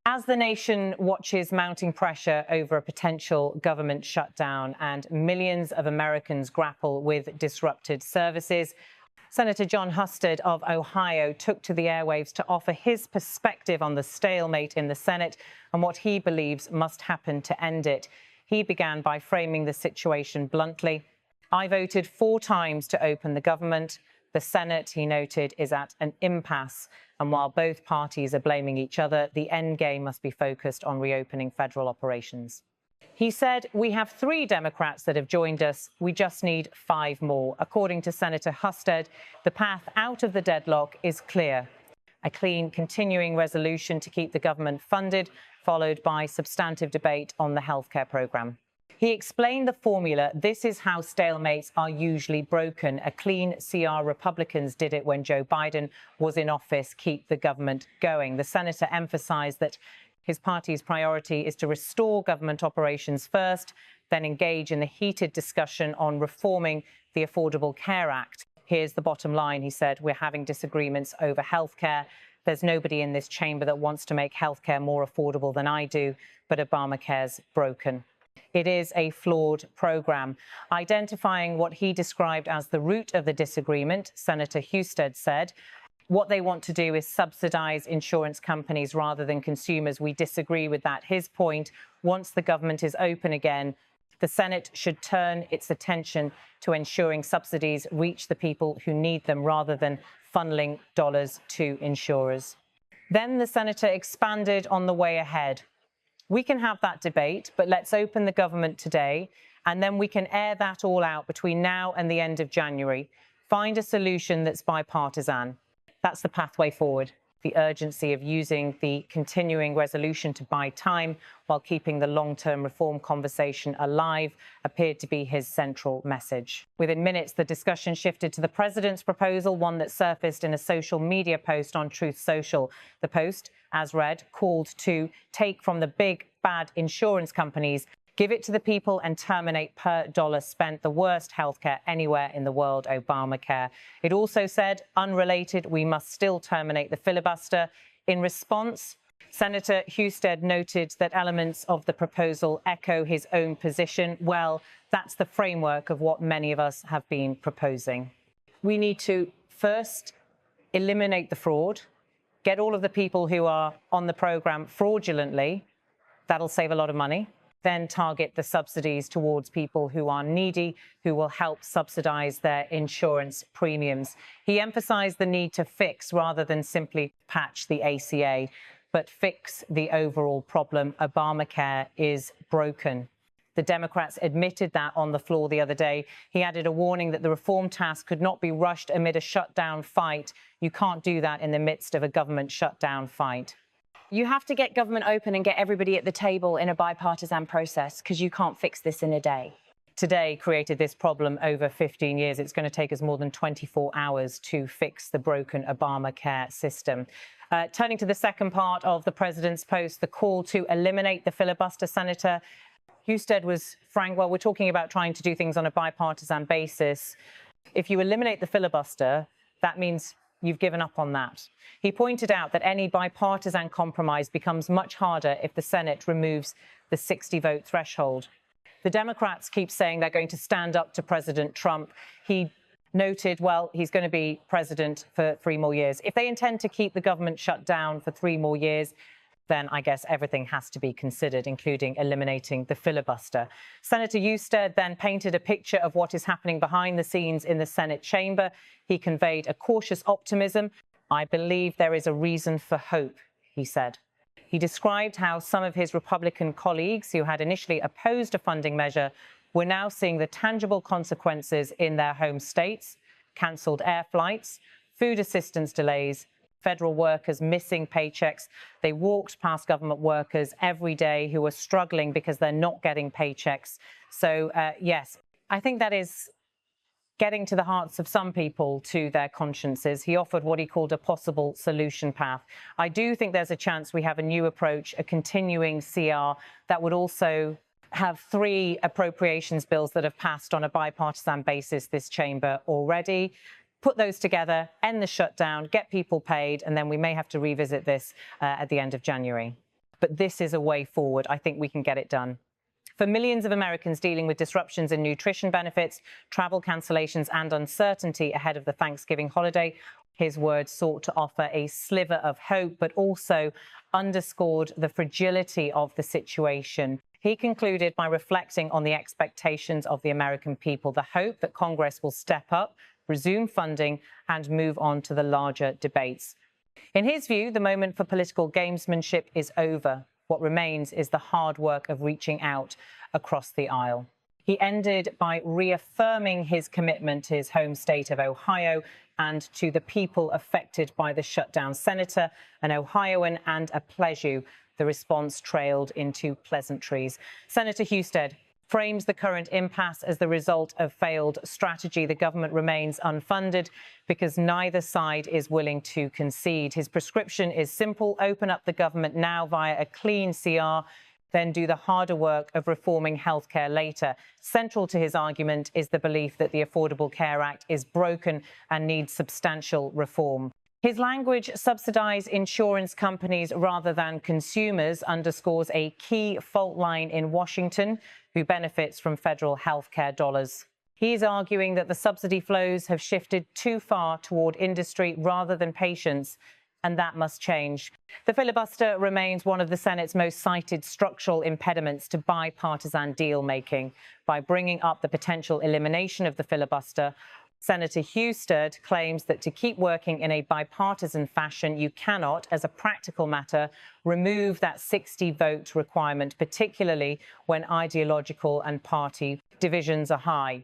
As the nation watches mounting pressure over a potential government shutdown and millions of Americans grapple with disrupted services, Senator Jon Husted of Ohio took to the airwaves to offer his perspective on the stalemate in the Senate and what he believes must happen to end it. He began by framing the situation bluntly. "I voted 4 times to open the government. The Senate," he noted, "is at an impasse. And while both parties are blaming each other, the end game must be focused on reopening federal operations." He said, "We have 3 Democrats that have joined us. We just need 5 more." According to Senator Husted, the path out of the deadlock is clear. A clean, continuing resolution to keep the government funded, followed by substantive debate on the healthcare program. He explained the formula. "This is how stalemates are usually broken. A clean CR. Republicans did it when Joe Biden was in office. Keep the government going." The senator emphasized that his party's priority is to restore government operations first, then engage in the heated discussion on reforming the Affordable Care Act. "Here's the bottom line," he said. "We're having disagreements over healthcare. There's nobody in this chamber that wants to make healthcare more affordable than I do, but Obamacare's broken." It is a flawed program. Identifying what he described as the root of the disagreement, Senator Husted said, "What they want to do is subsidize insurance companies rather than consumers. We disagree with that." His point, once the government is open again, the Senate should turn its attention to ensuring subsidies reach the people who need them rather than funneling dollars to insurers. Then the senator expanded on the way ahead. "We can have that debate, but let's open the government today, and then we can air that all out between now and the end of January. Find a solution that's bipartisan. That's the pathway forward." The urgency of using the continuing resolution to buy time while keeping the long-term reform conversation alive appeared to be his central message. Within minutes, the discussion shifted to the president's proposal, one that surfaced in a social media post on Truth Social. The post, as read, called to take from the big, bad insurance companies, give it to the people and terminate per dollar spent the worst healthcare anywhere in the world, Obamacare. It also said, unrelated, we must still terminate the filibuster. In response, Senator Husted noted that elements of the proposal echo his own position. Well, that's the framework of what many of us have been proposing. We need to first eliminate the fraud, get all of the people who are on the program fraudulently. That'll save a lot of money. Then target the subsidies towards people who are needy, who will help subsidize their insurance premiums. He emphasized the need to fix rather than simply patch the ACA, but fix the overall problem. Obamacare is broken. The Democrats admitted that on the floor the other day. He added a warning that the reform task could not be rushed amid a shutdown fight. You can't do that in the midst of a government shutdown fight. You have to get government open and get everybody at the table in a bipartisan process because you can't fix this in a day. Today created this problem over 15 years. It's going to take us more than 24 hours to fix the broken Obamacare system. Turning to the second part of the president's post, the call to eliminate the filibuster, Senator Husted was frank. Well, we're talking about trying to do things on a bipartisan basis. If you eliminate the filibuster, that means you've given up on that. He pointed out that any bipartisan compromise becomes much harder if the Senate removes the 60-vote threshold. The Democrats keep saying they're going to stand up to President Trump. He noted, well, he's going to be president for 3 more years. If they intend to keep the government shut down for 3 more years, then I guess everything has to be considered, including eliminating the filibuster. Senator Husted then painted a picture of what is happening behind the scenes in the Senate chamber. He conveyed a cautious optimism. "I believe there is a reason for hope," he said. He described how some of his Republican colleagues who had initially opposed a funding measure were now seeing the tangible consequences in their home states: cancelled air flights, food assistance delays, federal workers missing paychecks. They walked past government workers every day who were struggling because they're not getting paychecks. So, yes, I think that is getting to the hearts of some people, to their consciences. He offered what he called a possible solution path. I do think there's a chance we have a new approach, a continuing CR that would also have 3 appropriations bills that have passed on a bipartisan basis this chamber already. Put those together, end the shutdown, get people paid, and then we may have to revisit this at the end of January. But this is a way forward. I think we can get it done. For millions of Americans dealing with disruptions in nutrition benefits, travel cancellations, and uncertainty ahead of the Thanksgiving holiday, his words sought to offer a sliver of hope, but also underscored the fragility of the situation. He concluded by reflecting on the expectations of the American people, the hope that Congress will step up, resume funding, and move on to the larger debates. In his view, the moment for political gamesmanship is over. What remains is the hard work of reaching out across the aisle. He ended by reaffirming his commitment to his home state of Ohio and to the people affected by the shutdown. Senator, an Ohioan and a Pleasure. The response trailed into pleasantries. Senator Husted frames the current impasse as the result of failed strategy. The government remains unfunded because neither side is willing to concede. His prescription is simple: open up the government now via a clean CR, then do the harder work of reforming healthcare later. Central to his argument is the belief that the Affordable Care Act is broken and needs substantial reform. His language, subsidize insurance companies rather than consumers, underscores a key fault line in Washington, who benefits from federal health care dollars. He is arguing that the subsidy flows have shifted too far toward industry rather than patients, and that must change. The filibuster remains one of the Senate's most cited structural impediments to bipartisan deal-making. By bringing up the potential elimination of the filibuster, Senator Husted claims that to keep working in a bipartisan fashion, you cannot, as a practical matter, remove that 60-vote requirement, particularly when ideological and party divisions are high.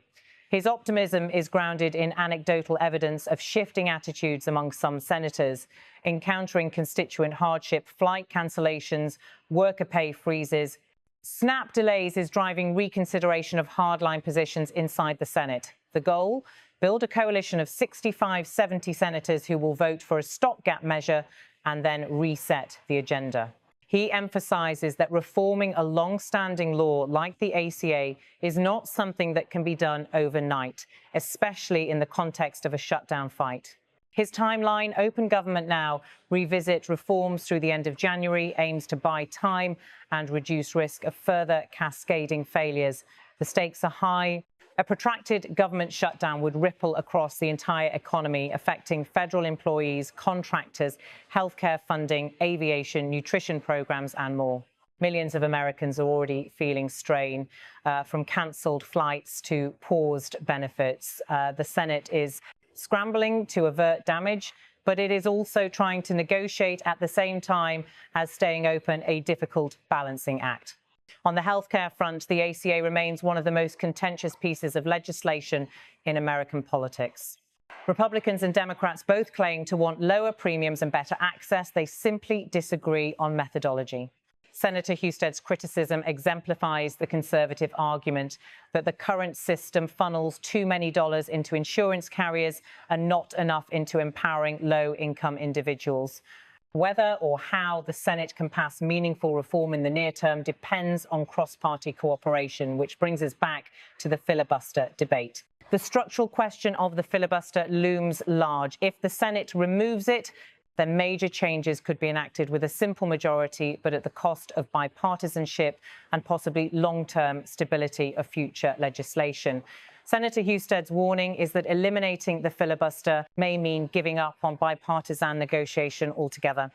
His optimism is grounded in anecdotal evidence of shifting attitudes among some senators, encountering constituent hardship, flight cancellations, worker pay freezes. SNAP delays is driving reconsideration of hardline positions inside the Senate. The goal? Build a coalition of 65-70 senators who will vote for a stopgap measure and then reset the agenda. He emphasizes that reforming a long-standing law like the ACA is not something that can be done overnight, especially in the context of a shutdown fight. His timeline, open government now, revisit reforms through the end of January, aims to buy time and reduce risk of further cascading failures. The stakes are high. A protracted government shutdown would ripple across the entire economy, affecting federal employees, contractors, healthcare funding, aviation, nutrition programs, and more. Millions of Americans are already feeling strain, from cancelled flights to paused benefits. The Senate is scrambling to avert damage, but it is also trying to negotiate at the same time as staying open, a difficult balancing act. On the healthcare front, the ACA remains one of the most contentious pieces of legislation in American politics. Republicans and Democrats both claim to want lower premiums and better access. They simply disagree on methodology. Senator Husted's criticism exemplifies the conservative argument that the current system funnels too many dollars into insurance carriers and not enough into empowering low-income individuals. Whether or how the Senate can pass meaningful reform in the near term depends on cross-party cooperation, which brings us back to the filibuster debate. The structural question of the filibuster looms large. If the Senate removes it, then major changes could be enacted with a simple majority, but at the cost of bipartisanship and possibly long-term stability of future legislation. Senator Husted's warning is that eliminating the filibuster may mean giving up on bipartisan negotiation altogether.